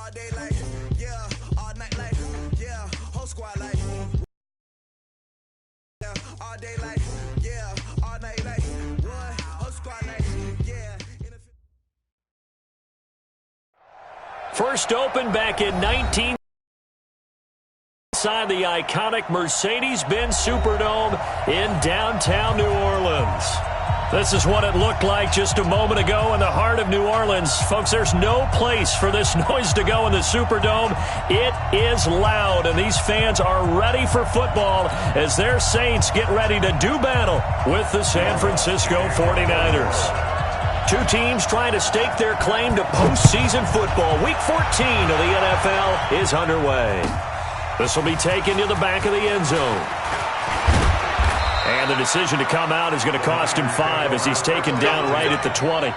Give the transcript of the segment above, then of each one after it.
All day like, yeah, all night like, yeah, whole squad like, yeah, all day like, yeah, all night like, what, whole squad like, yeah. First open back in 19. Inside the iconic Mercedes-Benz Superdome in downtown New Orleans. This is what it looked like just a moment ago in the heart of New Orleans. Folks, there's no place for this noise to go in the Superdome. It is loud, and these fans are ready for football as their Saints get ready to do battle with the San Francisco 49ers. Two teams trying to stake their claim to postseason football. Week 14 of the NFL is underway. This will be taken to the back of the end zone. And the decision to come out is going to cost him 5 as he's taken down right at the 20.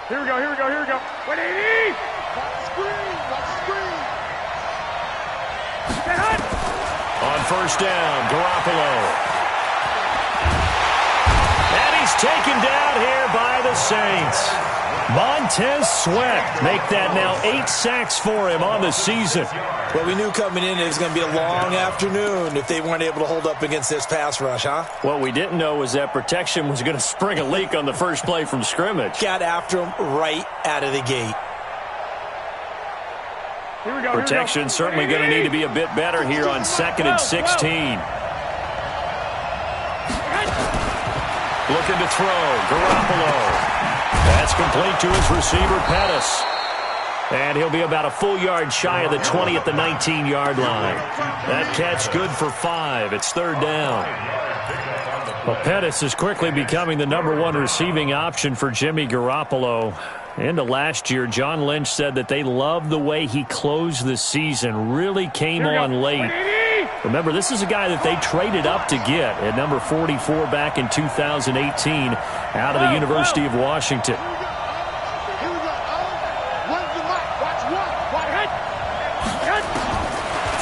Here we go, here we go, here we go. 180! Let's screen! Get hot! On first down, Garoppolo. And he's taken down here by the Saints. Montez Sweat make that now 8 sacks for him on the season. Well, we knew coming in it was going to be a long afternoon if they weren't able to hold up against this pass rush, huh? What we didn't know was that protection was going to spring a leak on the first play from scrimmage. Got after him right out of the gate. Here we go, Protection certainly going to need to be a bit better here on 2nd and 16. Looking to throw, Garoppolo. That's complete to his receiver, Pettis. And he'll be about a full yard shy of the 20 at the 19-yard line. That catch good for 5. It's 3rd down. Well, Pettis is quickly becoming the #1 receiving option for Jimmy Garoppolo. Into last year, John Lynch said that they loved the way he closed the season, really came on late. Remember, this is a guy that they traded up to get at number 44 back in 2018 out of the University of Washington.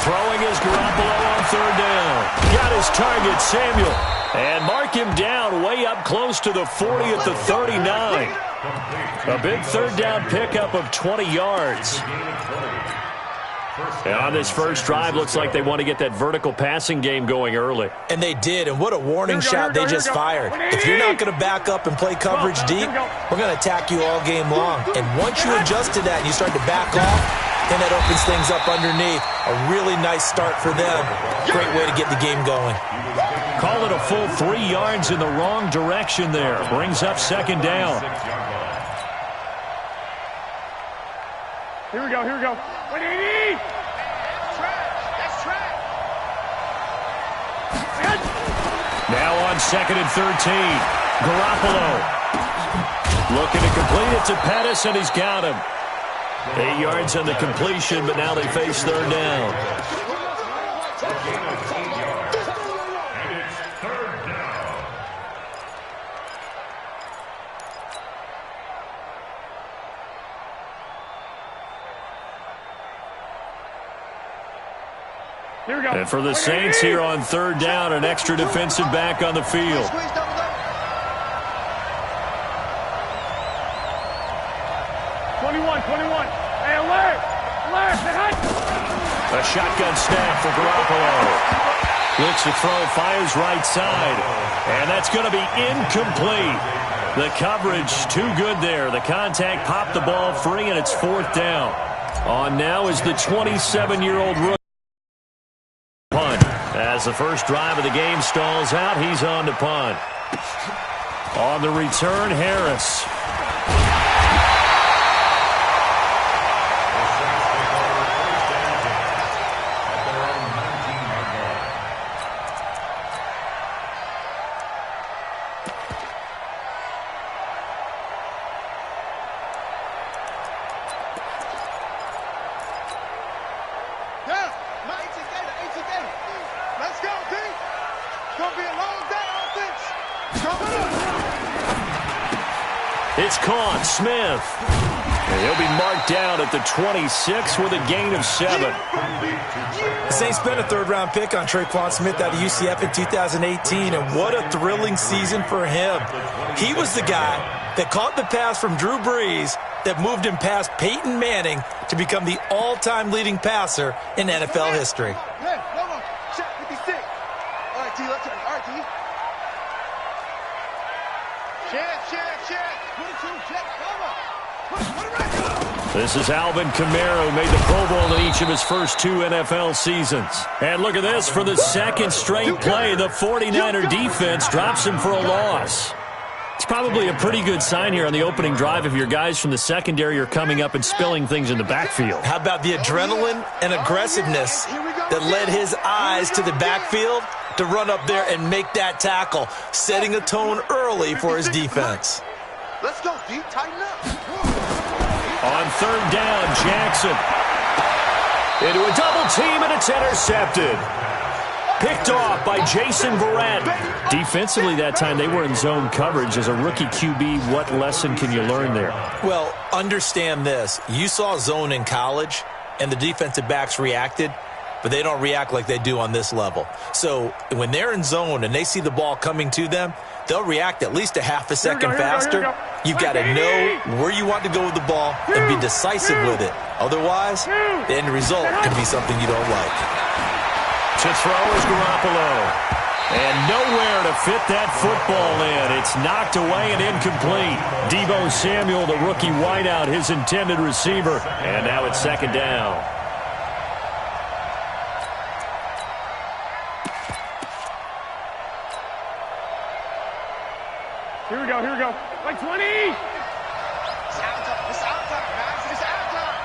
Throwing is Garoppolo on 3rd down. Got his target, Samuel. And mark him down way up close to the 40 at the 39. A big 3rd down pickup of 20 yards. And on this first drive, looks like they want to get that vertical passing game going early. And they did, and what a warning shot they just fired. If you're not going to back up and play coverage deep, we're going to attack you all game long. And once you adjust to that and you start to back off, then that opens things up underneath. A really nice start for them. Great way to get the game going. Call it a full 3 yards in the wrong direction there. Brings up 2nd down. Here we go, here we go. 180! That's track. Now on 2nd and 13. Garoppolo. Looking to complete it to Pettis, and he's got him. 8 yards on the completion, but now they face 3rd down. Here we go. And for the Saints here on 3rd down, an extra defensive back on the field. 21. Hey, alert! A shotgun snap for Garoppolo. Looks to throw, fires right side. And that's going to be incomplete. The coverage too good there. The contact popped the ball free, and it's 4th down. On now is the 27-year-old rookie. Punt. As the first drive of the game stalls out, he's on to punt. On the return, Harris. It's caught. Smith. And he'll be marked down at the 26 with a gain of 7. The Saints spent a third-round pick on Traquan Smith out of UCF in 2018, and what a thrilling season for him. He was the guy that caught the pass from Drew Brees that moved him past Peyton Manning to become the all-time leading passer in NFL history. Hey, come on. Shot 56. All right, T, let's turn. All right, T. Check. 22, check. Come on. Put it right. This is Alvin Kamara, who made the Pro Bowl in each of his first 2 NFL seasons. And look at this. For the second straight play, the 49er defense drops him for a loss. It's probably a pretty good sign here on the opening drive if your guys from the secondary are coming up and spilling things in the backfield. How about the adrenaline and aggressiveness that led his eyes to the backfield to run up there and make that tackle, setting a tone early for his defense. Let's go, D. Tighten up. On third down, Jackson. Into a double team, and it's intercepted. Picked off by Jason Verrett. Defensively that time, they were in zone coverage. As a rookie QB, what lesson can you learn there? Well, understand this. You saw zone in college, and the defensive backs reacted, but they don't react like they do on this level. So when they're in zone and they see the ball coming to them, they'll react at least a half a second faster. You've got to know where you want to go with the ball and be decisive with it. Otherwise, the end result can be something you don't like. To throw is Garoppolo. And nowhere to fit that football in. It's knocked away and incomplete. Deebo Samuel, the rookie wideout, his intended receiver. And now it's second down. Here we go. Like 20. It's out time, guys. It's out time.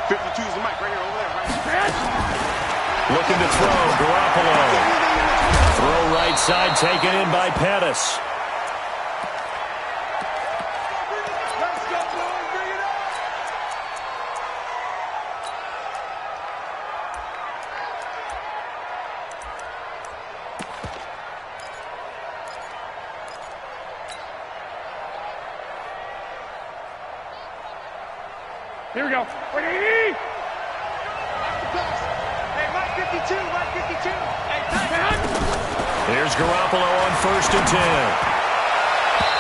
52 is the mic right here, over there, right? Looking to throw, Garoppolo. Throw right side, taken in by Pettis. Let's go, boys. Bring it up. Here we go. Wait, hey, Mike 52, Mike 52. Hey, Here's Garoppolo on 1st and 10.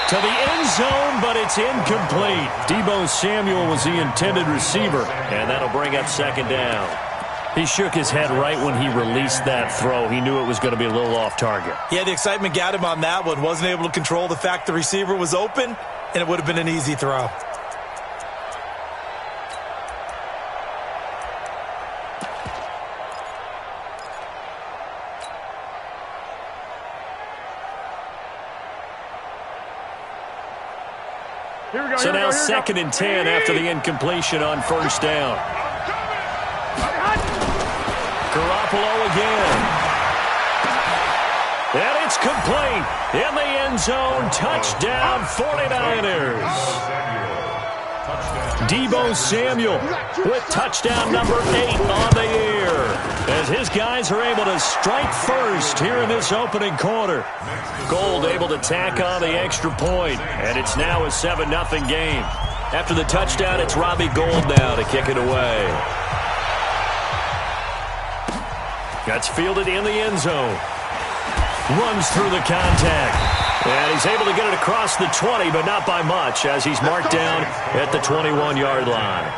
To the end zone, but it's incomplete. Deebo Samuel was the intended receiver, and that'll bring up second down. He shook his head right when he released that throw. He knew it was going to be a little off target. Yeah, the excitement got him on that one. Wasn't able to control the fact the receiver was open, and it would have been an easy throw. So now 2nd and 10 after the incompletion on 1st down. Garoppolo again. And it's complete. In the end zone, touchdown 49ers. Deebo Samuel with touchdown number 8 on the year, as his guys are able to strike first here in this opening quarter. Gold able to tack on the extra point, and it's now a 7-0 game. After the touchdown, it's Robbie Gould now to kick it away. That's fielded in the end zone. Runs through the contact. And he's able to get it across the 20, but not by much, as he's marked down at the 21-yard line.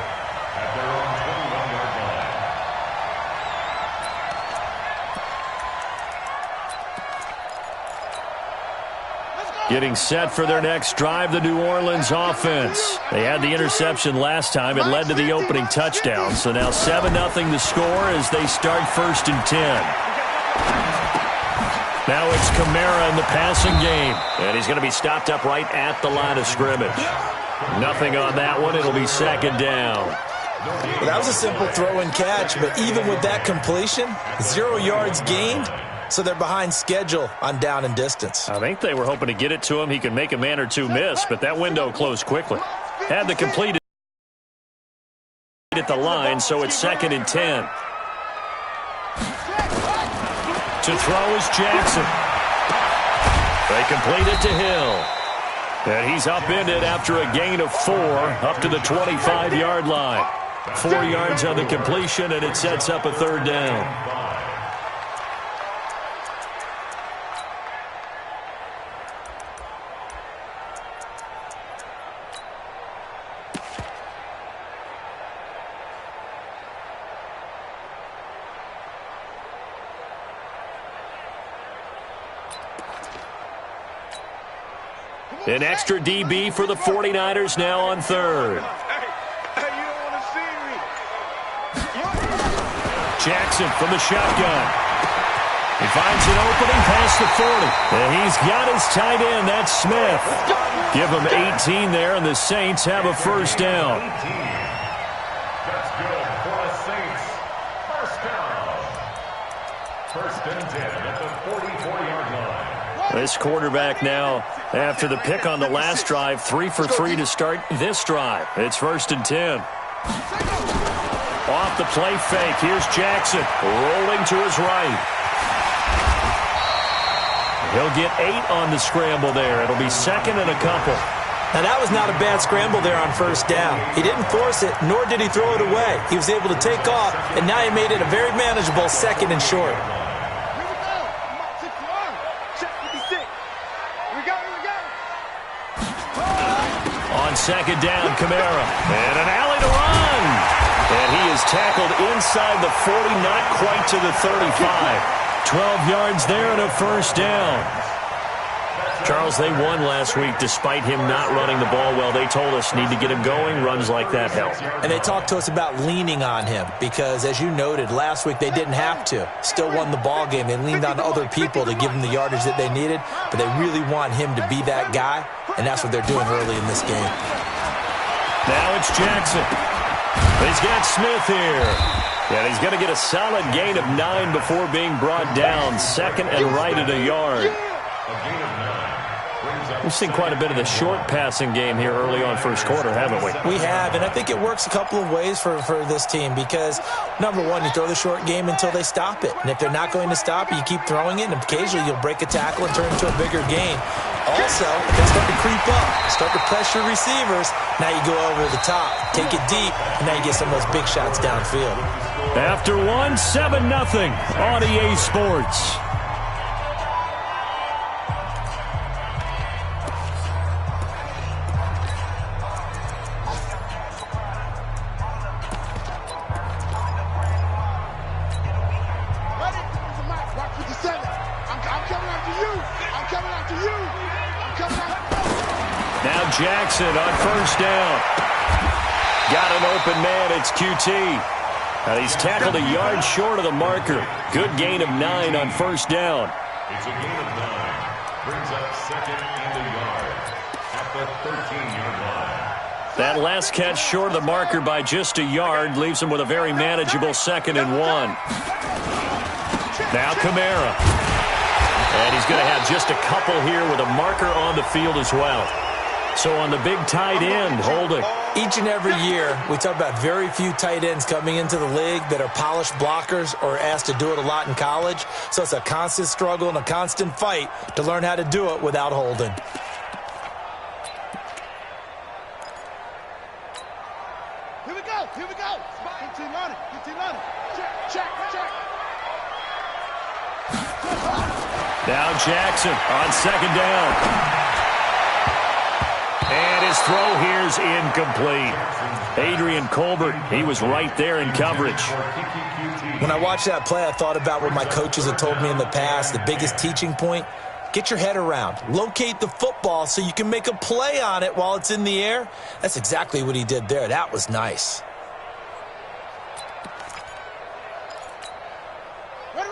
Getting set for their next drive, the New Orleans offense. They had the interception last time. It led to the opening touchdown. So now 7-0 the score as they start 1st and 10. Now it's Kamara in the passing game. And he's going to be stopped up right at the line of scrimmage. Nothing on that one. It'll be 2nd down. Well, that was a simple throw and catch, but even with that completion, 0 yards gained, so they're behind schedule on down and distance. I think they were hoping to get it to him. He could make a man or two miss, but that window closed quickly. Had the completed at the line, so it's 2nd and 10. To throw is Jackson. They complete it to Hill. And he's upended after a gain of 4 up to the 25-yard line. 4 yards on the completion, and it sets up a third down. An extra DB for the 49ers now on third. Hey, you don't want to see me. Jackson from the shotgun. He finds an opening past the 40. And he's got his tight end. That's Smith. Give him 18 there, and the Saints have a first down. That's good for the Saints. First down. First and 10 at the 44-yard line. This quarterback now, after the pick on the last drive, 3 for 3 to start this drive. It's first and 10. Off the play fake. Here's Jackson rolling to his right. He'll get 8 on the scramble there. It'll be second and a couple. Now, that was not a bad scramble there on first down. He didn't force it, nor did he throw it away. He was able to take off, and now he made it a very manageable second and short. Second down, Kamara. And an alley to run. And he is tackled inside the 40, not quite to the 35. 12 yards there and a first down. Charles, they won last week despite him not running the ball well. They told us need to get him going. Runs like that help. And they talked to us about leaning on him because, as you noted, last week they didn't have to. Still won the ball game. They leaned on other people to give them the yardage that they needed, but they really want him to be that guy, and that's what they're doing early in this game. Now it's Jackson. He's got Smith here. And he's going to get a solid gain of 9 before being brought down. Second and right at a yard. We've seen quite a bit of the short passing game here early on first quarter, haven't we? We have, and I think it works a couple of ways for this team because, number one, you throw the short game until they stop it. And if they're not going to stop it, you keep throwing it, and occasionally you'll break a tackle and turn it into a bigger gain. Also, if they start to creep up, start to pressure receivers, now you go over the top, take it deep, and now you get some of those big shots downfield. After 7-0 on EA Sports. Now Jackson on first down. Got an open man. It's QT. And he's tackled a yard short of the marker. Good gain of 9 on first down. It's a gain of 9. Brings up second and a yard at the 13-yard line. That last catch short of the marker by just a yard leaves him with a very manageable second and 1. Now Kamara. And he's going to have just a couple here with a marker on the field as well. So on the big tight end, holding. Each and every year, we talk about very few tight ends coming into the league that are polished blockers or asked to do it a lot in college. So it's a constant struggle and a constant fight to learn how to do it without holding. Here we go. Here we go. Continue running. Continue running. Check. Now Jackson on second down. And his throw here's incomplete. Adrian Colbert, he was right there in coverage. When I watched that play, I thought about what my coaches have told me in the past. The biggest teaching point, get your head around. Locate the football so you can make a play on it while it's in the air. That's exactly what he did there. That was nice.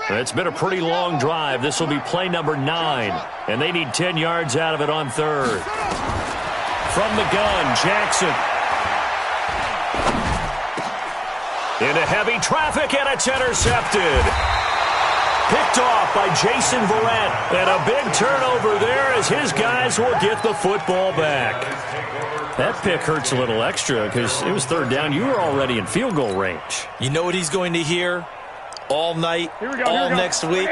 It's been a pretty long drive. This will be play number 9. And they need 10 yards out of it on third. From the gun, Jackson. Into heavy traffic, and it's intercepted. Picked off by Jason Verrett. And a big turnover there as his guys will get the football back. That pick hurts a little extra because it was third down. You were already in field goal range. You know what he's going to hear all night, all next week?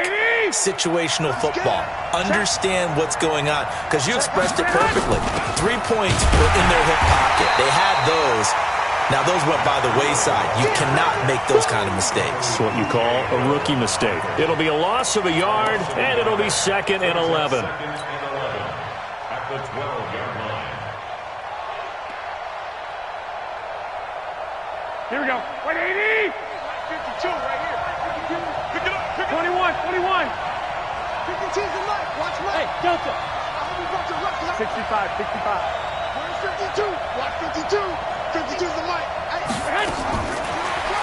situational football. Understand what's going on, because you expressed it perfectly. 3 points were in their hip pocket. They had those. Now, those went by the wayside. You cannot make those kind of mistakes. It's what you call a rookie mistake. It'll be a loss of a yard, and it'll be 2nd and 11. At the 12-yard line. Here we go. 180. 52 right here. Pick it up. 21. 21. 52's the mic. Watch right. Hey, Delta. 65. 65. Where's 52? Watch 52. 52's the mic. Hey.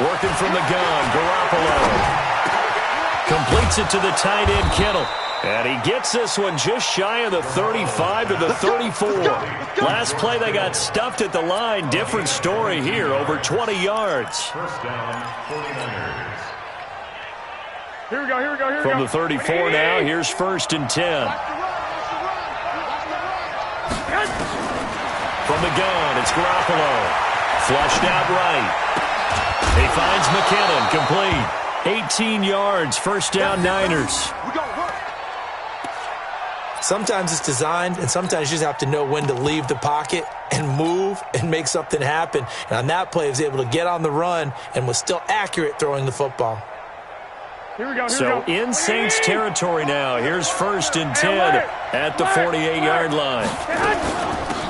Working from the gun, Garoppolo. Completes it to the tight end, Kittle. And he gets this one just shy of the 35 to the 34. Last play, they got stuffed at the line. Different story here, over 20 yards. First down, 49ers. Here we go. Here we go. Here we go. From the 34 now, here's 1st and 10. From the gun, it's Garoppolo. Flushed out right. He finds McKinnon, complete. 18 yards, first down Niners. Sometimes it's designed, and sometimes you just have to know when to leave the pocket and move and make something happen. And on that play, he was able to get on the run and was still accurate throwing the football. Here we go. Here So we go. in Saints territory now, here's 1st and 10 at the 48-yard line.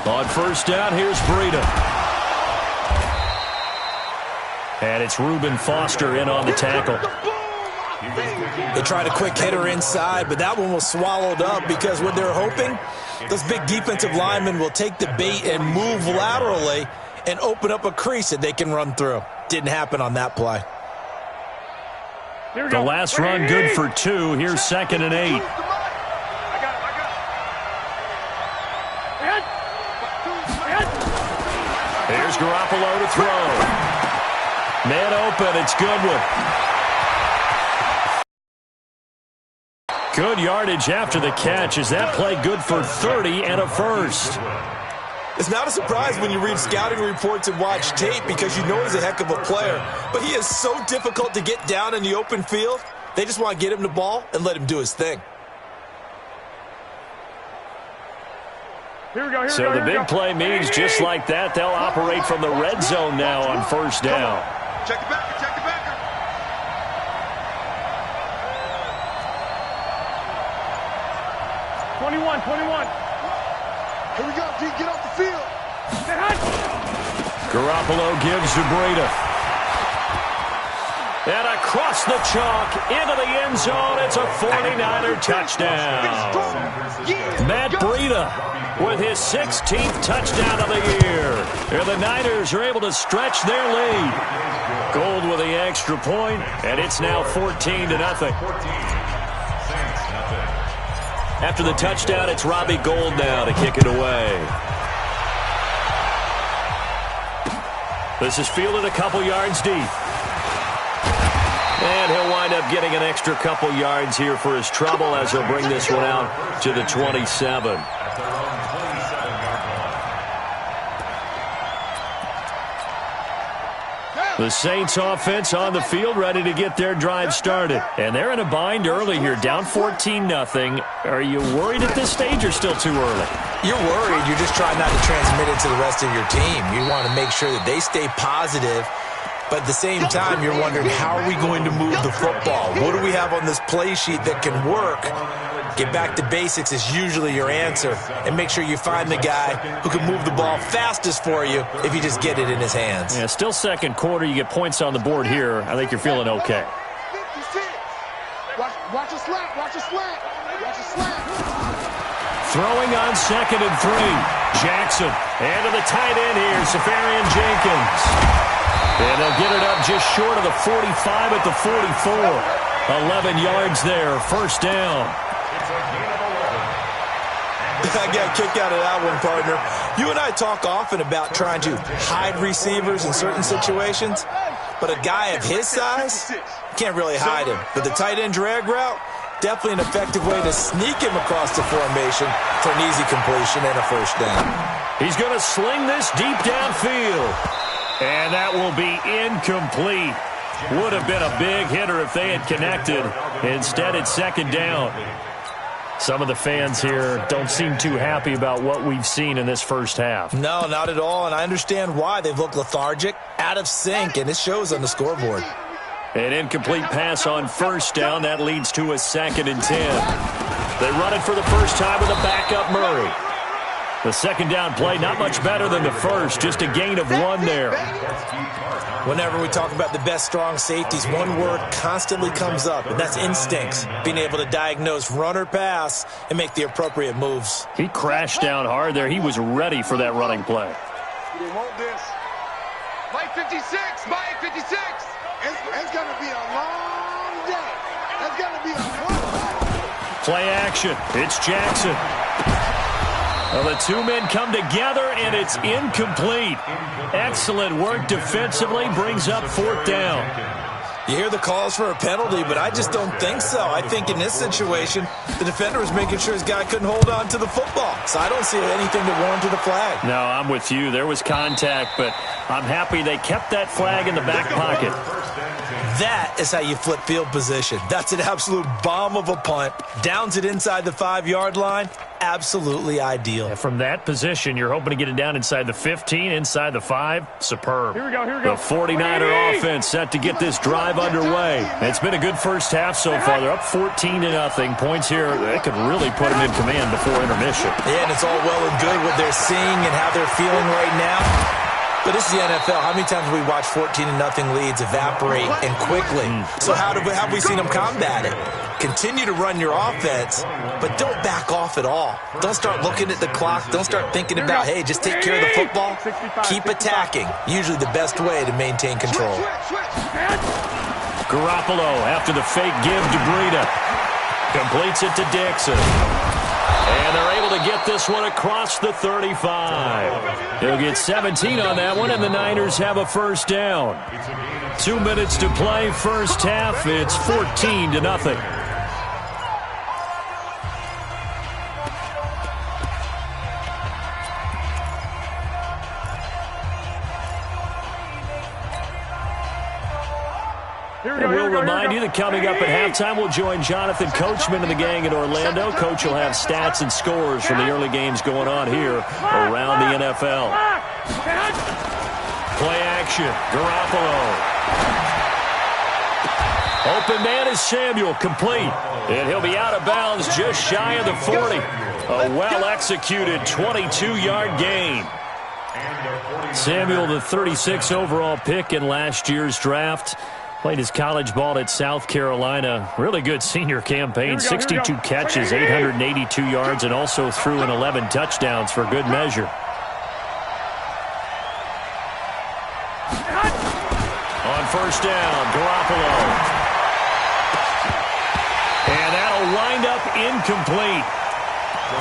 On first down, here's Breida. And it's Reuben Foster in on the tackle. They tried a quick hitter inside, but that one was swallowed up because what they're hoping, those big defensive linemen will take the bait and move laterally and open up a crease that they can run through. Didn't happen on that play. The last run good for 2. Here's 2nd and 8. Here's Garoppolo to throw. Man open, it's Goodwin. Good yardage after the catch. Is that play good for 30 and a first? It's not a surprise when you read scouting reports and watch tape because you know he's a heck of a player. But he is so difficult to get down in the open field. They just want to get him the ball and let him do his thing. Here we go. Here So we go. the big play means just like that, they'll operate from the red zone now on first down. Check the backer. Check the backer. 21. 21. Here we go. D, get off the field. Garoppolo gives to Breida. And across the chalk, into the end zone, it's a 49er touchdown. Matt Breida with his 16th touchdown of the year. And the Niners are able to stretch their lead. Gold with the extra point, and it's now 14-0. After the touchdown, it's Robbie Gould now to kick it away. This is fielded a couple yards deep. And he'll wind up getting an extra couple yards here for his trouble as he'll bring this one out to the 27. The Saints offense on the field ready to get their drive started. And they're in a bind early here, down 14-0. Are you worried at this stage or still too early? You're worried. You're just trying not to transmit it to the rest of your team. You want to make sure that they stay positive. But at the same time, you're wondering, how are we going to move the football? What do we have on this play sheet that can work? Get back to basics is usually your answer. And make sure you find the guy who can move the ball fastest for you if you just get it in his hands. Yeah, still second quarter. You get points on the board here. I think you're feeling okay. Watch a slant. Watch a slant. Watch a slant. Throwing on 2nd and 3. Jackson. And to the tight end here, Safarian Jenkins. And they'll get it up just short of the 45 at the 44. 11 yards there, first down. I got a kick out of that one, partner. You and I talk often about trying to hide receivers in certain situations, but a guy of his size, can't really hide him. But the tight end drag route, definitely an effective way to sneak him across the formation for an easy completion and a first down. He's going to sling this deep downfield. And that will be incomplete. Would have been a big hitter if they had connected. Instead, it's second down. Some of the fans here don't seem too happy about what we've seen in this first half. No, not at all, and I understand why. They've looked lethargic, out of sync, and it shows on the scoreboard. An incomplete pass on first down. That leads to a 2nd and 10. They run it for the first time with a backup Murray. The second down play, not much better than the first, just a gain of 1 there. Whenever we talk about the best strong safeties, one word constantly comes up, and that's instincts. Being able to diagnose run or pass and make the appropriate moves. He crashed down hard there. He was ready for that running play. They want this. Mike 56, Mike 56. It's going to be a long day. It's going to be a long day. Play action. It's Jackson. Well, the two men come together, and it's incomplete. Excellent work defensively, brings up 4th down. You hear the calls for a penalty, but I just don't think so. I think in this situation, the defender was making sure his guy couldn't hold on to the football. So I don't see anything to warrant the flag. No, I'm with you. There was contact, but I'm happy they kept that flag in the back pocket. That is how you flip field position. That's an absolute bomb of a punt. Downs it inside the 5-yard line. Absolutely ideal. And from that position, you're hoping to get it down inside the 15, inside the 5. Superb. Here we go, here we go. The 49er offense set to get this drive underway. It's been a good first half so far. They're up 14-0. Points here, they could really put them in command before intermission. Yeah, and it's all well and good what they're seeing and how they're feeling right now. But this is the NFL. How many times have we watched 14-0 leads evaporate and quickly? So how have we seen them combat it? Continue to run your offense, but don't back off at all. Don't start looking at the clock. Don't start thinking about, hey, just take care of the football. Keep attacking. Usually the best way to maintain control. Garoppolo after the fake give to Breida. Completes it to Dixon. And they're able to get this one across the 35. He'll get 17 on that one, and the Niners have a first down. 2 minutes to play, first half. It's 14-0. And we'll remind you that coming up at halftime, we'll join Jonathan Coachman and the gang in Orlando. Coach will have stats and scores from the early games going on here around the NFL. Play action. Garoppolo. Open man is Samuel, complete. And he'll be out of bounds just shy of the 40. A well-executed 22-yard gain. Samuel, the 36 overall pick in last year's draft. Played his college ball at South Carolina. Really good senior campaign. 62 catches, 882 yards, and also threw in 11 touchdowns for good measure. On first down, Garoppolo. And that'll wind up incomplete.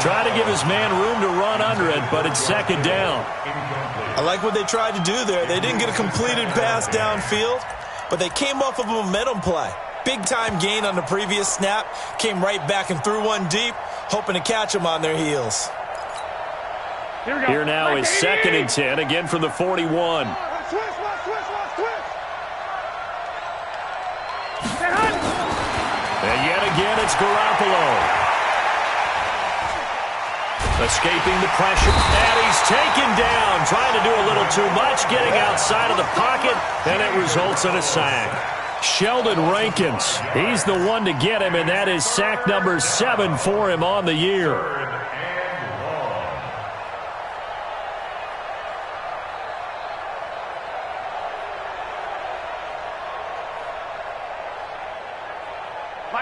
Try to give his man room to run under it, but it's second down. I like what they tried to do there. They didn't get a completed pass downfield, but they came off of a momentum play. Big-time gain on the previous snap. Came right back and threw one deep, hoping to catch them on their heels. Here now is 2nd and 10, again from the 41. And yet again, it's Garoppolo. Escaping the pressure, and he's taken down. Trying to do a little too much, getting outside of the pocket, and it results in a sack. Sheldon Rankins, he's the one to get him, and that is sack number 7 for him on the year.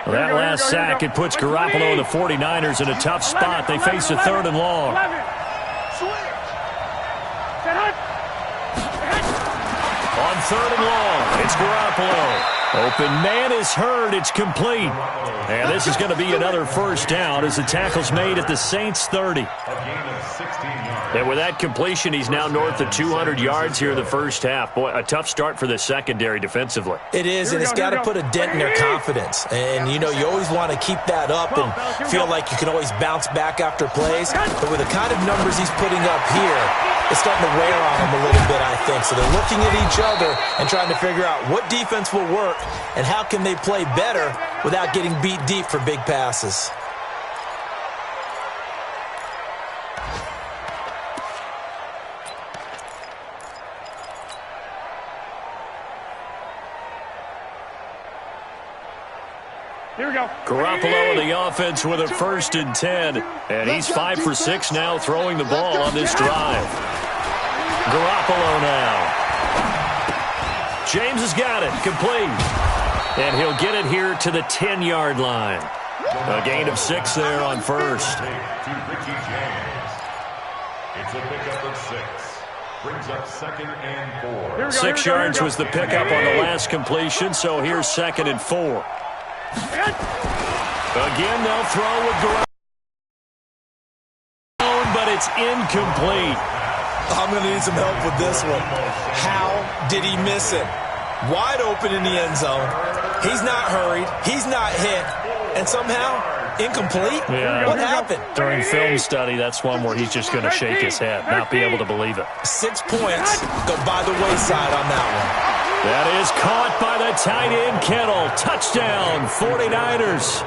That last sack, it puts Garoppolo and the 49ers in a tough spot. They face a 3rd and long. On 3rd and long, it's Garoppolo. Open man is heard. It's complete. And this is going to be another first down as the tackle's made at the Saints 30. And with that completion, he's now north of 200 yards here in the first half. Boy, a tough start for the secondary defensively. It is, and it's got to put a dent in their confidence. And, you know, you always want to keep that up and feel like you can always bounce back after plays. But with the kind of numbers he's putting up here, it's starting to wear on them a little bit, I think. So they're looking at each other and trying to figure out what defense will work and how can they play better without getting beat deep for big passes. Here we go. Garoppolo in the offense with a 1st and 10. And he's 5 for 6 now throwing the ball on this drive. Garoppolo now. James has got it. Complete. And he'll get it here to the 10-yard line. A gain of 6 there on first. It's a pickup of 6. Brings up 2nd and 4. 6 yards was the pickup on the last completion, so here's 2nd and 4. Again, they'll throw with Garoppolo, but it's incomplete. I'm going to need some help with this one. How did he miss it? Wide open in the end zone. He's not hurried. He's not hit. And somehow, incomplete? Yeah. What happened? During film study, that's one where he's just going to shake his head, not be able to believe it. 6 points go by the wayside on that one. That is caught by the tight end, Kittle. Touchdown, 49ers.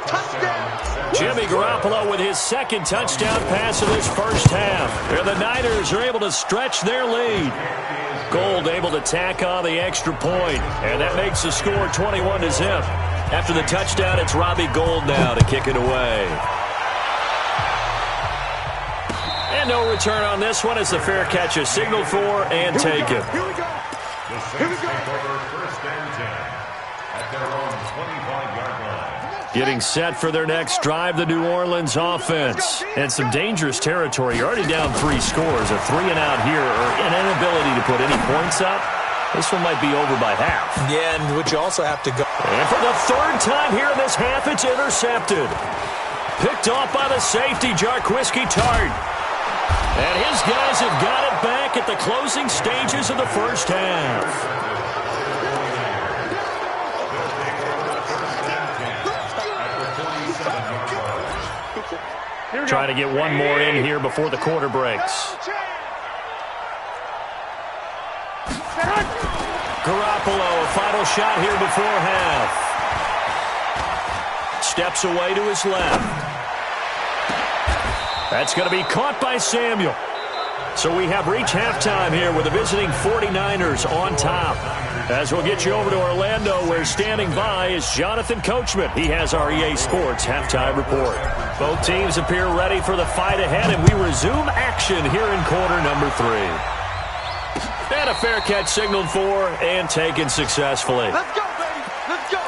Touchdown. Jimmy Garoppolo with his 2nd touchdown pass of this first half. And the Niners are able to stretch their lead. Gold able to tack on the extra point, and that makes the score 21-0. After the touchdown, it's Robbie Gould now to kick it away. And no return on this one as the fair catch is signaled for and taken. Here we go. The Saints take over 1st and 10 at their own 25-yard line. Getting set for their next drive, the New Orleans offense. And some dangerous territory. You're already down 3 scores. A 3-and-out here, or an inability to put any points up. This one might be over by half. Yeah, and would you also have to go. And for the 3rd time here in this half, it's intercepted. Picked off by the safety, Jarquiski Tart. And his guys have got it back at the closing stages of the first half. Trying to get one more in here before the quarter breaks. Garoppolo, a final shot here before half. Steps away to his left. That's going to be caught by Samuel. So we have reached halftime here with the visiting 49ers on top. As we'll get you over to Orlando, where standing by is Jonathan Coachman. He has our EA Sports halftime report. Both teams appear ready for the fight ahead, and we resume action here in quarter number 3. And a fair catch signaled for and taken successfully. Let's go, baby. Let's go.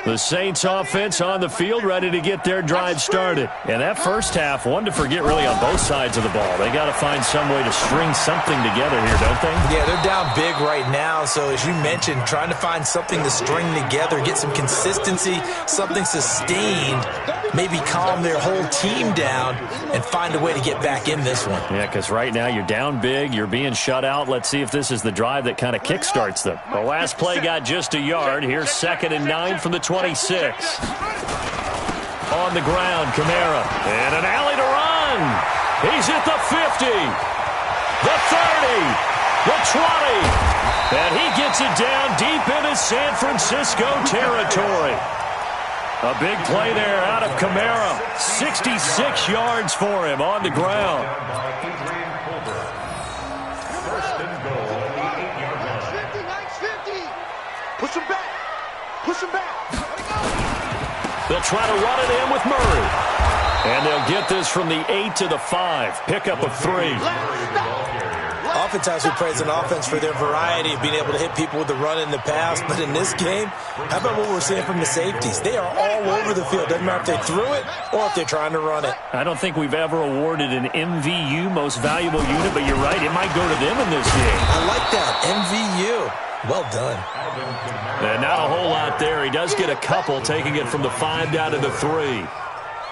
The Saints offense on the field, ready to get their drive started. And that first half, one to forget really on both sides of the ball. They got to find some way to string something together here, don't they? Yeah, they're down big right now. So as you mentioned, trying to find something to string together, get some consistency, something sustained, maybe calm their whole team down and find a way to get back in this one. Yeah, because right now you're down big, you're being shut out. Let's see if this is the drive that kind of kickstarts them. The last play got just a yard. Here's 2nd and 9 from the 26. On the ground, Kamara. And an alley to run. He's at the 50. The 30. The 20. And he gets it down deep into San Francisco territory. A big play there out of Kamara. 66 yards for him on the ground. Push him back. Push him back. They'll try to run it in with Murray. And they'll get this from the 8 to the 5. Pickup of 3. Up oftentimes we praise an offense for their variety of being able to hit people with the run and the pass. But in this game, how about what we're seeing from the safeties? They are all over the field. Doesn't matter if they threw it or if they're trying to run it. I don't think we've ever awarded an MVU, most valuable unit, but you're right, it might go to them in this game. I like that. MVU. Well done. And not a whole lot there. He does get a couple, taking it from the 5 down to the 3.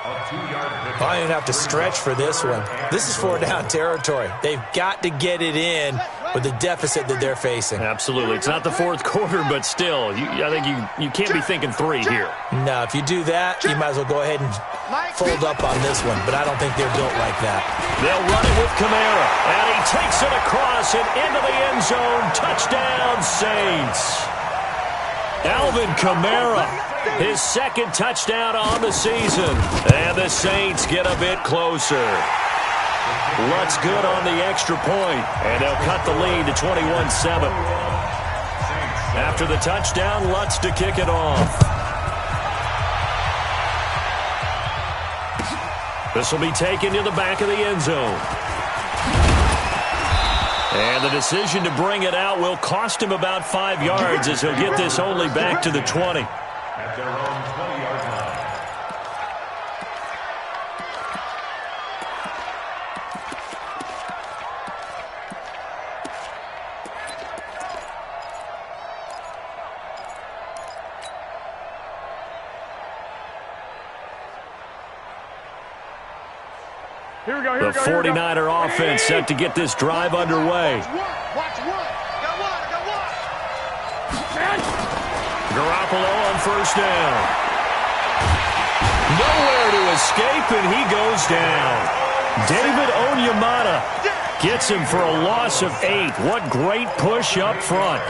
I don't even have to stretch for this one. This is 4-down territory. They've got to get it in with the deficit that they're facing. Absolutely. It's not the fourth quarter, but still, I think you can't be thinking 3 here. No, if you do that, you might as well go ahead and fold up on this one, but I don't think they're built like that. They'll run it with Kamara, and he takes it across and into the end zone. Touchdown, Saints. Alvin Kamara, his second touchdown on the season, and the Saints get a bit closer. Lutz good on the extra point, and they'll cut the lead to 21-7. After the touchdown, Lutz to kick it off. This will be taken to the back of the end zone. And the decision to bring it out will cost him about 5 yards as he'll get this only back to the 20. At their own 20-yard line. Here we go, The 49er offense set to get this drive underway. Watch one. Got one. Garoppolo on first down. Nowhere to escape, and he goes down. David Onyemata gets him for a loss of 8. What great push up front.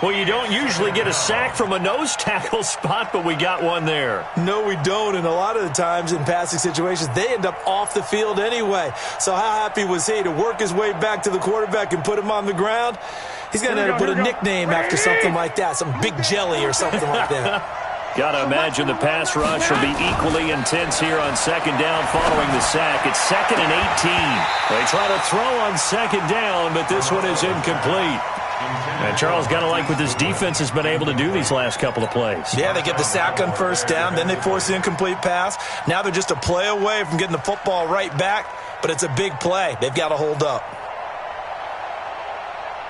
Well, you don't usually get a sack from a nose tackle spot, but we got one there. No, we don't, and a lot of the times in passing situations, they end up off the field anyway. So how happy was he to work his way back to the quarterback and put him on the ground? He's going to end up with a nickname after something like that, some Big Jelly or something like that. Got to imagine the pass rush will be equally intense here on second down following the sack. It's 2nd and 18. They try to throw on second down, but this one is incomplete. And Charles, got to like what this defense has been able to do these last couple of plays. Yeah, they get the sack on first down, then they force the incomplete pass. Now they're just a play away from getting the football right back, but it's a big play. They've got to hold up.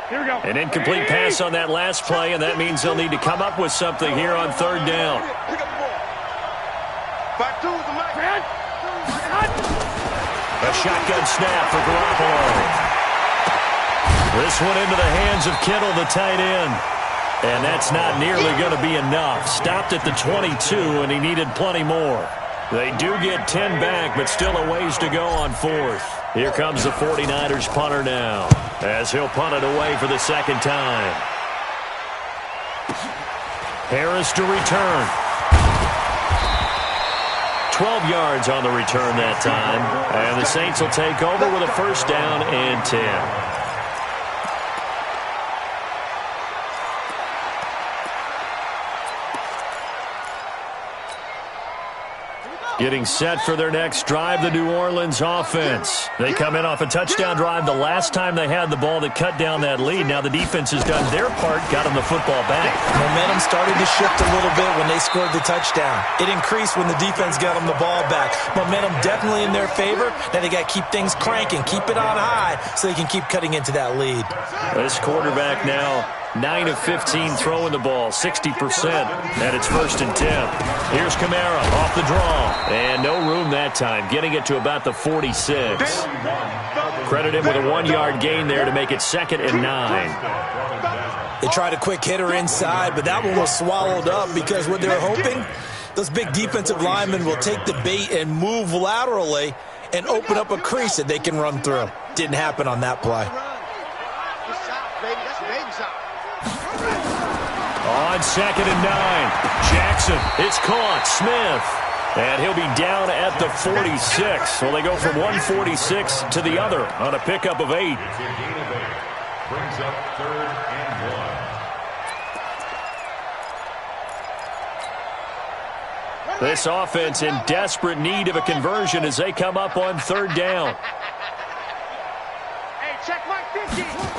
Here we go. An incomplete pass on that last play, and that means they'll need to come up with something here on third down. Pick up the ball. Back to the man. A shotgun snap for Garoppolo. This one into the hands of Kittle, the tight end. And that's not nearly going to be enough. Stopped at the 22, and he needed plenty more. They do get 10 back, but still a ways to go on fourth. Here comes the 49ers punter now, as he'll punt it away for the second time. Harris to return. 12 yards on the return that time. And the Saints will take over with a first down and 10. Getting set for their next drive, the New Orleans offense. They come in off a touchdown drive the last time they had the ball that cut down that lead. Now the defense has done their part, got them the football back. Momentum started to shift a little bit when they scored the touchdown. It increased when the defense got them the ball back. Momentum definitely in their favor. Now they got to keep things cranking, keep it on high so they can keep cutting into that lead. This quarterback now 9 of 15 throwing the ball, 60%, and it's 1st and 10. Here's Kamara off the draw, and no room that time, getting it to about the 46. Credit him with a 1-yard gain there to make it 2nd and 9. They tried a quick hitter inside, but that one was swallowed up because what they're hoping, those big defensive linemen will take the bait and move laterally and open up a crease that they can run through. Didn't happen on that play. On 2nd and 9, Jackson, it's caught, Smith, and he'll be down at the 46. Well, they go from 146 to the other on a pickup of 8. Brings up 3rd and 1. This offense in desperate need of a conversion as they come up on 3rd down. Hey, check my 50.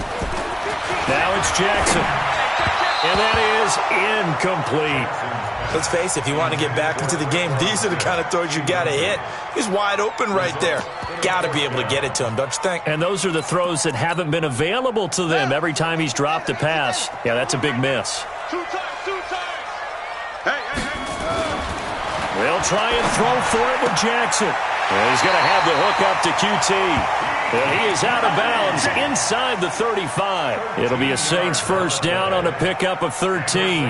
It's Jackson. And that is incomplete. Let's face it, if you want to get back into the game, these are the kind of throws you got to hit. He's wide open right there. Got to be able to get it to him, don't you think? And those are the throws that haven't been available to them every time he's dropped a pass. Yeah, that's a big miss. Two times. Hey. They'll try and throw for it with Jackson. And he's going to have the hook up to QT. And he is out of bounds inside the 35. It'll be a Saints first down on a pickup of 13.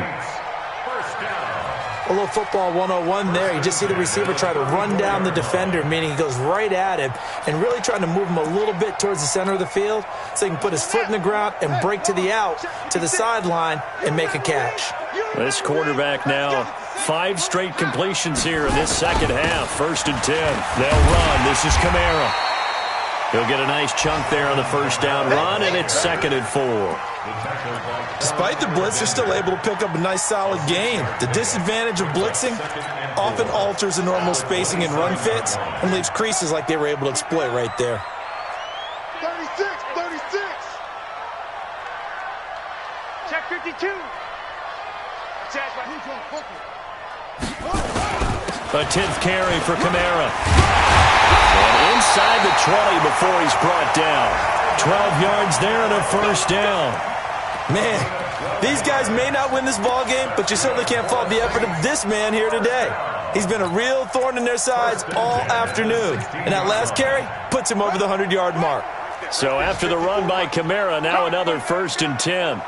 A little football 101 there. You just see the receiver try to run down the defender, meaning he goes right at him and really trying to move him a little bit towards the center of the field so he can put his foot in the ground and break to the out, to the sideline, and make a catch. This quarterback now, 5 straight completions here in this second half. 1st and 10. They'll run. This is Kamara. He'll get a nice chunk there on the first down run, and it's 2nd and 4. Despite the blitz, they're still able to pick up a nice, solid gain. The disadvantage of blitzing often alters the normal spacing and run fits and leaves creases like they were able to exploit right there. 36. Check 52. A 10th carry for Kamara. And inside the 20 before he's brought down. 12 yards there and a first down. Man, these guys may not win this ball game, but you certainly can't fault the effort of this man here today. He's been a real thorn in their sides all afternoon. And that last carry puts him over the 100-yard mark. So after the run by Kamara, now another 1st and 10.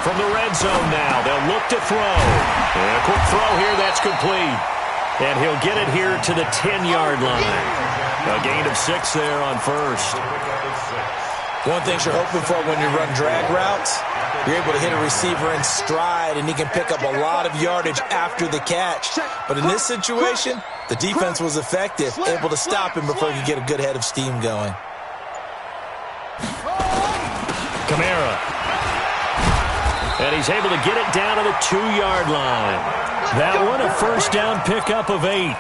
From the red zone now, they'll look to throw. And a quick throw here, that's complete. And he'll get it here to the 10-yard line. A gain of 6 there on first. One thing you're hoping for when you run drag routes, you're able to hit a receiver in stride, and he can pick up a lot of yardage after the catch. But in this situation, the defense was effective, able to stop him before he could get a good head of steam going. Kamara. And he's able to get it down to the 2-yard line. That one, a first down pickup of 8.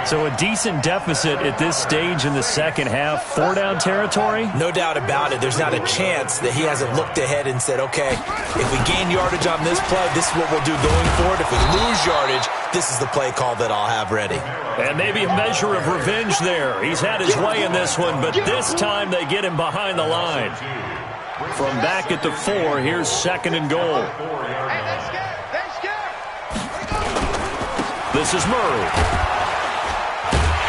So a decent deficit at this stage in the second half. 4-down territory? No doubt about it. There's not a chance that he hasn't looked ahead and said, okay, if we gain yardage on this play, this is what we'll do going forward. If we lose yardage, this is the play call that I'll have ready. And maybe a measure of revenge there. He's had his way in this one, but this time they get him behind the line. From back at the 4, here's 2nd and goal. This is Murray.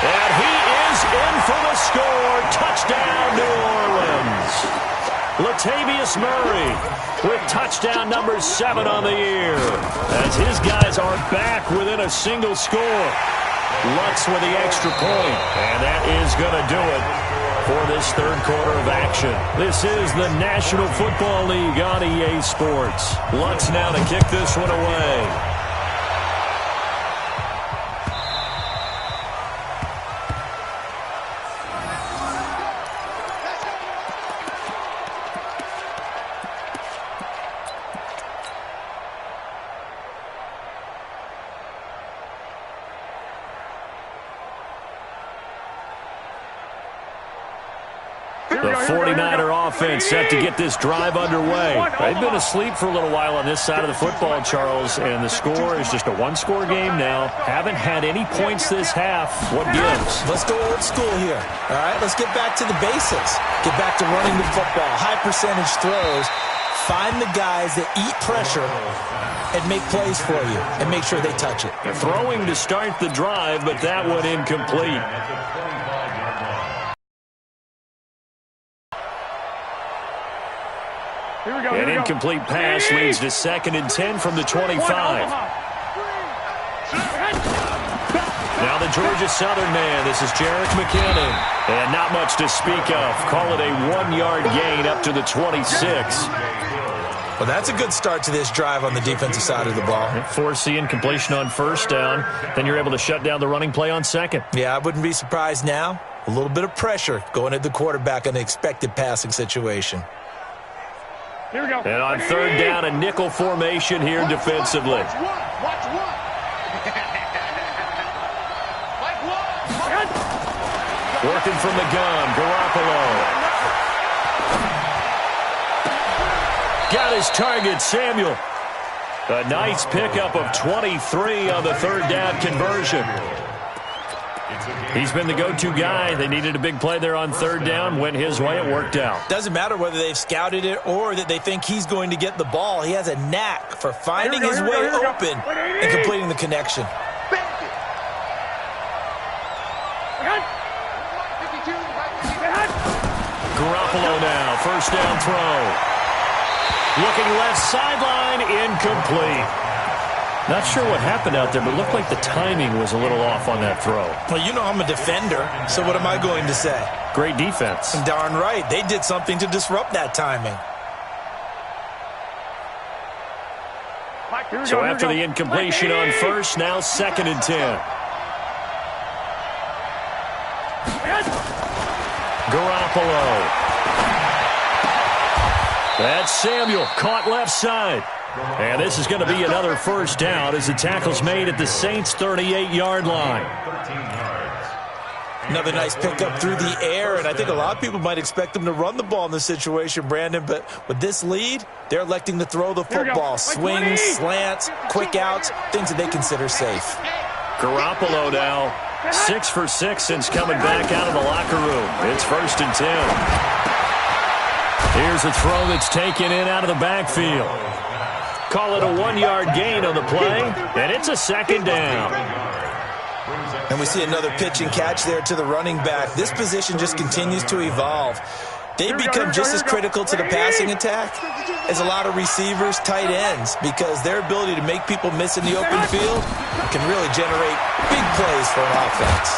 And he is in for the score. Touchdown, New Orleans. Latavius Murray with touchdown number 7 on the year. As his guys are back within a single score. Lutz with the extra point. And that is going to do it for this third quarter of action. This is the National Football League on EA Sports. Lutz now to kick this one away. The 49er offense set to get this drive underway. They've been asleep for a little while on this side of the football, Charles, and the score is just a one-score game now. Haven't had any points this half. What gives? Let's go old school here. All right, let's get back to the basics. Get back to running the football, high-percentage throws. Find the guys that eat pressure and make plays for you and make sure they touch it. Throwing to start the drive, but that one incomplete. An incomplete pass leads to 2nd and 10 from the 25. Now the Georgia Southern man. This is Jerick McKinnon. And not much to speak of. Call it a 1-yard gain up to the 26. Well, that's a good start to this drive on the defensive side of the ball. Force the incompletion on first down. Then you're able to shut down the running play on second. Yeah, I wouldn't be surprised now. A little bit of pressure going at the quarterback on the expected passing situation. Here we go. And on third down, a nickel formation here defensively. Watch one. Working from the gun, Garoppolo. got his target, Samuel. A nice pickup of 23 on the third down conversion. He's been the go-to guy. They needed a big play there on third down. Went his way. It worked out. Doesn't matter whether they've scouted it or that they think he's going to get the ball. He has a knack for finding his way open and completing the connection. Garoppolo now. First down throw. Looking left sideline. Incomplete. Not sure what happened out there, but it looked like the timing was a little off on that throw. Well, you know I'm a defender, so what am I going to say? Great defense. Darn right. They did something to disrupt that timing. So after the incompletion on first, now 2nd and 10. Garoppolo. That's Samuel, caught left side. And this is going to be another first down as the tackle's made at the Saints' 38-yard line. Another nice pickup through the air, and I think a lot of people might expect them to run the ball in this situation, Brandon, but with this lead, they're electing to throw the football. Swings, slants, quick outs, things that they consider safe. Garoppolo now, 6 for 6 since coming back out of the locker room. It's 1st and 10. Here's a throw that's taken in out of the backfield. Call it a 1-yard gain on the play, and it's a 2nd down. And we see another pitch and catch there to the running back. This position just continues to evolve. They become just as critical to the passing attack as a lot of receivers, tight ends, because their ability to make people miss in the open field can really generate big plays for an offense.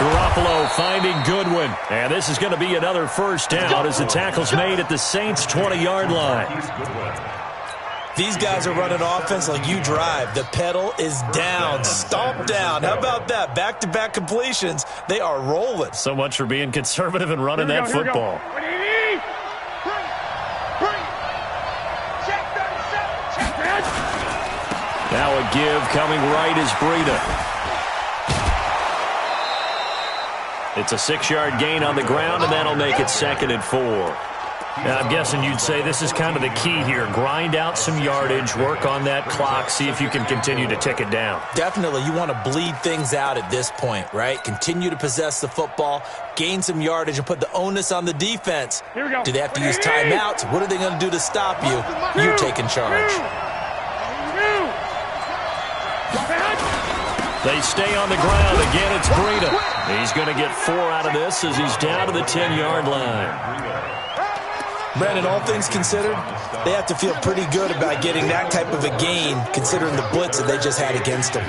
Garoppolo finding Goodwin, and this is going to be another first down as the tackle's made at the Saints' 20-yard line. These guys are running offense like you drive. The pedal is down, stomp down. How about that? Back-to-back completions. They are rolling. So much for being conservative and running that football. Now a give coming right is Breida. It's a 6-yard gain on the ground, and that'll make it 2nd and 4. Now, I'm guessing you'd say this is kind of the key here. Grind out some yardage, work on that clock, see if you can continue to tick it down. Definitely. You want to bleed things out at this point, right? Continue to possess the football, gain some yardage, and put the onus on the defense. Do they have to use timeouts? What are they going to do to stop you? You're taking charge. They stay on the ground. Again, it's Breida. He's going to get 4 out of this as he's down to the 10-yard line. Brandon, all things considered, they have to feel pretty good about getting that type of a gain, considering the blitz that they just had against them.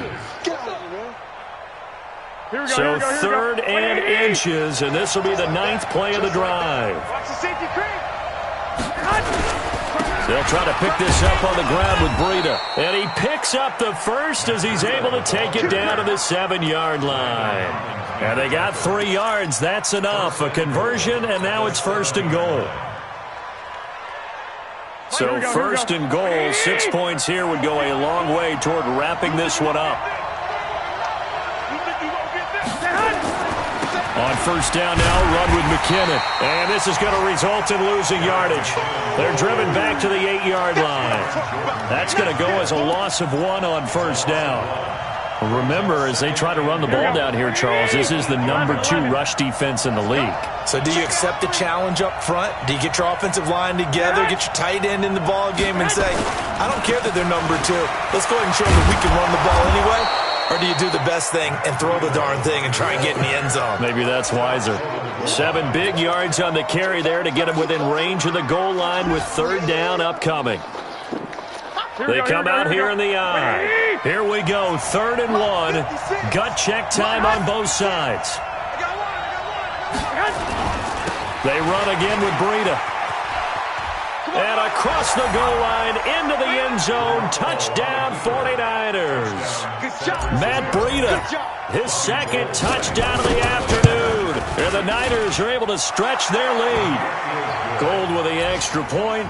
So 3rd and inches, and this will be the 9th play of the drive. They'll try to pick this up on the ground with Breida. And he picks up the first as he's able to take it down to the 7-yard line. And they got 3 yards. That's enough. A conversion, and now it's 1st and goal. So 1st and goal, 6 points here would go a long way toward wrapping this one up. On 1st down now, run with McKinnon. And this is going to result in losing yardage. They're driven back to the 8-yard line. That's going to go as a loss of 1 on 1st down. Remember, as they try to run the ball down here, Charles, this is the number 2 rush defense in the league. So do you accept the challenge up front? Do you get your offensive line together, get your tight end in the ball game and say, I don't care that they're number 2. Let's go ahead and show them that we can run the ball anyway? Or do you do the best thing and throw the darn thing and try and get in the end zone? Maybe that's wiser. 7 big yards on the carry there to get him within range of the goal line with 3rd down upcoming. They come out here in the eye. Here we go, 3rd and 1. Gut check time on both sides. They run again with Breida. And across the goal line, into the end zone, touchdown 49ers. Matt Breida, his 2nd touchdown of the afternoon. And the Niners are able to stretch their lead. Gold with the extra point.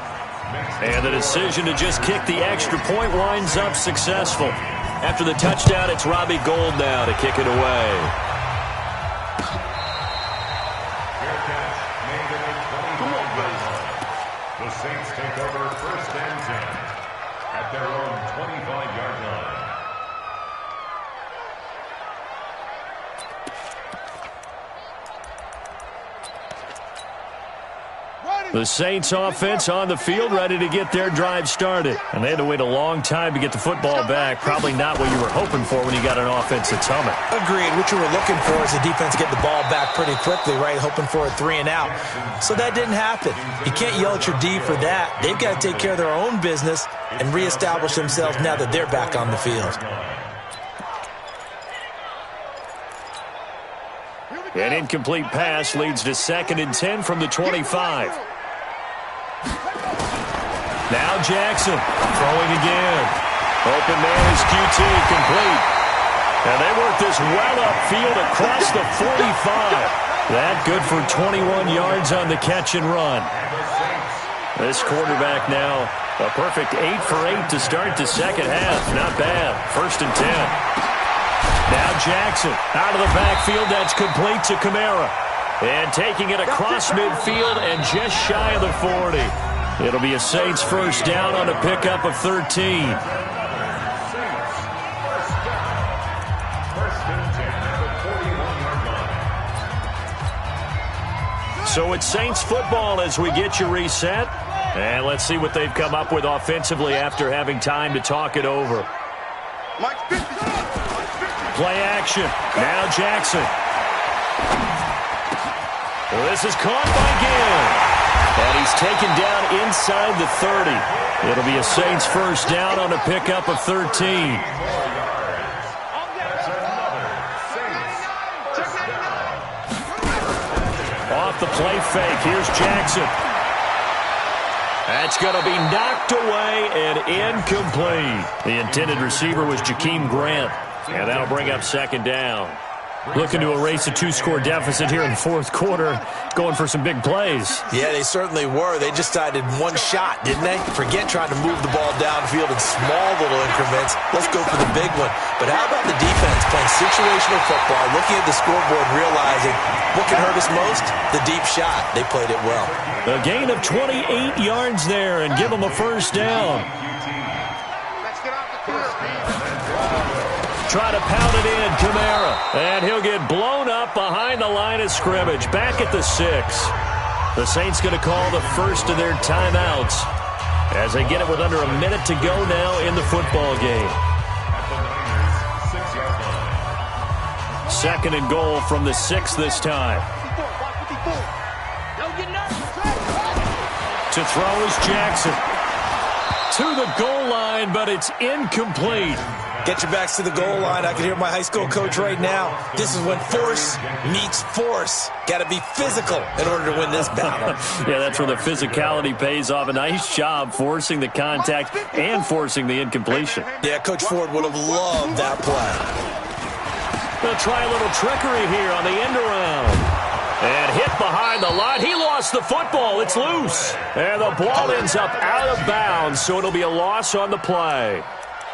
And the decision to just kick the extra point winds up successful. After the touchdown, it's Robbie Gould now to kick it away. Saints take over first and 10 at their own 25-yard line. The Saints offense on the field, ready to get their drive started. And they had to wait a long time to get the football back. Probably not what you were hoping for when you got an offense that's humming. Agreed. What you were looking for is the defense get the ball back pretty quickly, right? Hoping for a 3 and out. So that didn't happen. You can't yell at your D for that. They've got to take care of their own business and reestablish themselves now that they're back on the field. An incomplete pass leads to 2nd and 10 from the 25. Now Jackson throwing again. Open man is QT, complete. And they work this well upfield across the 45. That good for 21 yards on the catch and run. This quarterback now a perfect 8 for 8 to start the second half. Not bad. 1st and 10. Now Jackson out of the backfield. That's complete to Kamara. And taking it across midfield and just shy of the 40. It'll be a Saints first down on a pickup of 13. So it's Saints football as we get you reset. And let's see what they've come up with offensively after having time to talk it over. Play action. Now Jackson. Well, this is caught by Gill. And he's taken down inside the 30. It'll be a Saints first down on a pickup of 13. Off the play fake. Here's Jackson. That's going to be knocked away and incomplete. The intended receiver was Jakeem Grant. And that'll bring up 2nd down. Looking to erase a 2-score deficit here in the 4th quarter. Going for some big plays. Yeah, they certainly were. They just decided one shot, didn't they? Forget trying to move the ball downfield in small little increments. Let's go for the big one. But how about the defense playing situational football, looking at the scoreboard, realizing what can hurt us most? The deep shot. They played it well. A gain of 28 yards there and give them a first down. Try to pound it in, Kamara. And he'll get blown up behind the line of scrimmage. Back at the 6. The Saints going to call the first of their timeouts as they get it with under a minute to go now in the football game. 2nd and goal from the 6 this time. To throw is Jackson. To the goal line, but it's incomplete. Get your backs to the goal line. I can hear my high school coach right now. This is when force meets force. Got to be physical in order to win this battle. Yeah, that's where the physicality pays off. A nice job forcing the contact and forcing the incompletion. Yeah, Coach Ford would have loved that play. They'll try a little trickery here on the end around. And hit behind the line. He lost the football. It's loose. And the ball ends up out of bounds, so it'll be a loss on the play.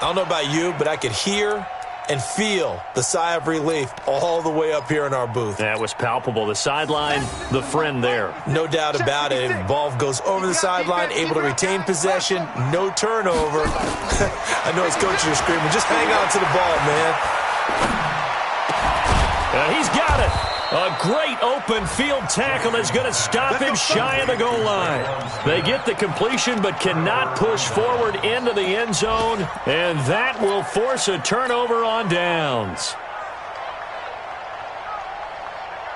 I don't know about you, but I could hear and feel the sigh of relief all the way up here in our booth. That was palpable. The sideline, the friend there. No doubt about it. Ball goes over the sideline, able to retain possession, no turnover. I know his coaches are screaming, just hang on to the ball, man. And he's got it. A great open field tackle that's going to stop him shy of the goal line. They get the completion but cannot push forward into the end zone, and that will force a turnover on downs.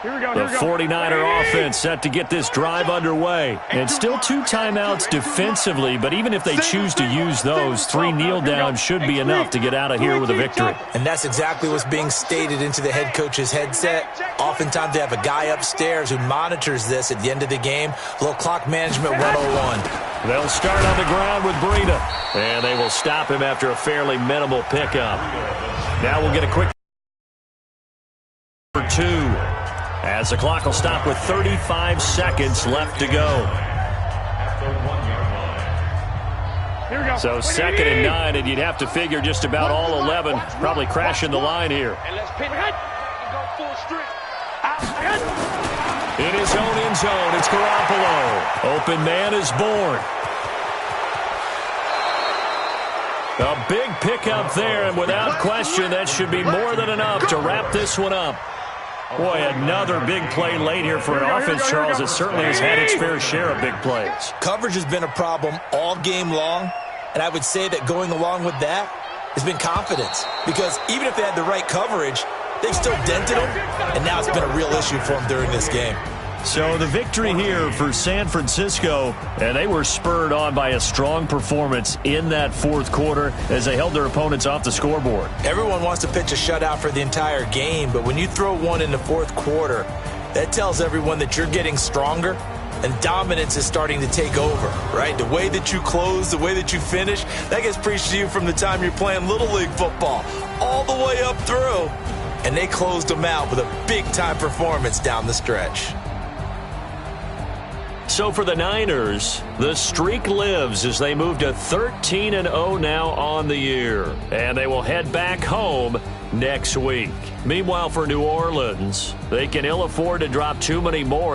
The 49er offense set to get this drive underway. And still 2 timeouts defensively, but even if they choose to use those, 3 kneel downs should be enough to get out of here with a victory. And that's exactly what's being stated into the head coach's headset. Oftentimes they have a guy upstairs who monitors this at the end of the game. A little clock management 101. They'll start on the ground with Breida, and they will stop him after a fairly minimal pickup. Now we'll get a quick for 2. As the clock will stop with 35 seconds left to go. Here we go. So 2nd and 9, and you'd have to figure just about all 11 probably crashing the line here. And let's pin it. Go full strength. In his own end zone, it's Garoppolo. Open man is born. A big pickup there, and without question, that should be more than enough to wrap this one up. Boy, another big play late here for an offense, Charles, that certainly has had its fair share of big plays. Coverage has been a problem all game long, and I would say that going along with that has been confidence. Because even if they had the right coverage, they've still dented them, and now it's been a real issue for them during this game. So the victory here for San Francisco, and they were spurred on by a strong performance in that fourth quarter as they held their opponents off the scoreboard. Everyone wants to pitch a shutout for the entire game, but when you throw one in the fourth quarter, that tells everyone that you're getting stronger and dominance is starting to take over, right? The way that you close, the way that you finish, that gets preached to you from the time you're playing Little League football all the way up through. And they closed them out with a big-time performance down the stretch. So for the Niners, the streak lives as they move to 13-0 now on the year. And they will head back home next week. Meanwhile, for New Orleans, they can ill afford to drop too many more.